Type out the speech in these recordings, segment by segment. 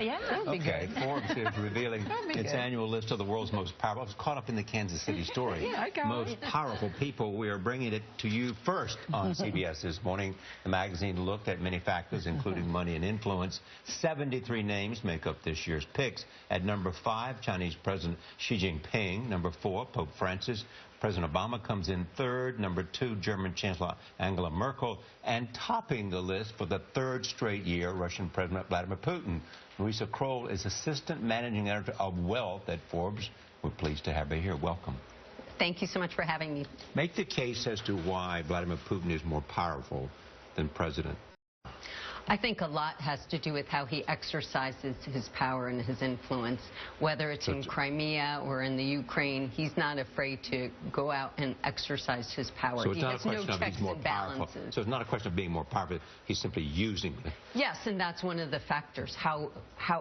Yeah. Okay, Forbes is revealing its annual list of the world's most powerful. I was caught up in the Kansas City story. Yeah, I got most it. powerful people. We are bringing it to you first on CBS this morning. The magazine looked at many factors, including money and influence. 73 names make up this year's picks. At number 5, Chinese President Xi Jinping. Number 4, Pope Francis. President Obama comes in third. Number 2, German Chancellor Angela Merkel. And topping the list for the third straight year, Russian President Vladimir Putin. Louisa Kroll is Assistant Managing Editor of Wealth at Forbes. We're pleased to have her here. Welcome. Thank you so much for having me. Make the case as to why Vladimir Putin is more powerful than President. I think a lot has to do with how he exercises his power and his influence. Whether it's in Crimea or in the Ukraine, he's not afraid to go out and exercise his power. So it's he not has a question no of checks he's more and powerful. balances. So it's not a question of being more powerful. He's simply using it. Yes, and that's one of the factors, how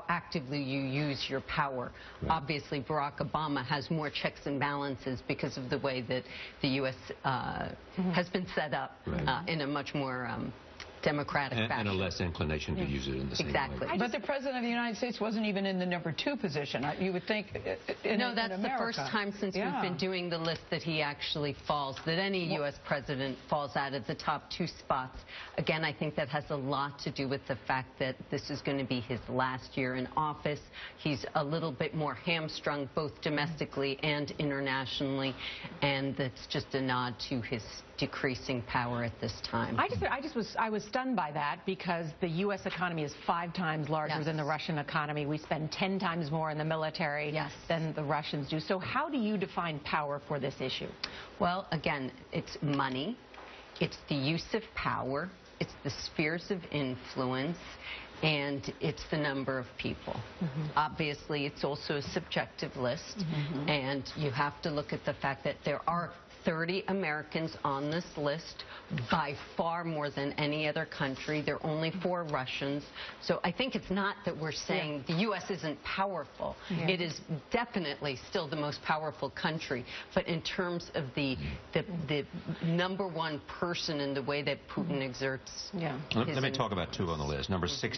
actively you use your power. Right. Obviously, Barack Obama has more checks and balances because of the way that the U.S. Has been set up in a much more democratic fashion. And a less inclination to use it in the same way. But the President of the United States wasn't even in the number 2 position. You would think No, that's the first time since we've been doing the list that he actually falls, that any U.S. president falls out of the top 2 spots. Again, I think that has a lot to do with the fact that this is going to be his last year in office. He's a little bit more hamstrung both domestically and internationally, and that's just a nod to his decreasing power at this time. I was stunned by that because the U.S. economy is 5 times larger than the Russian economy. We spend 10 times more in the military than the Russians do. So how do you define power for this issue? Well, again, it's money, it's the use of power, it's the spheres of influence, and it's the number of people. Obviously, it's also a subjective list, and you have to look at the fact that there are 30 Americans on this list, by far more than any other country. There are only 4 Russians. So I think it's not that we're saying the U.S. isn't powerful. It is definitely still the most powerful country. But in terms of the number 1 person in the way that Putin exerts his Let me talk about 2 on the list. Number 6.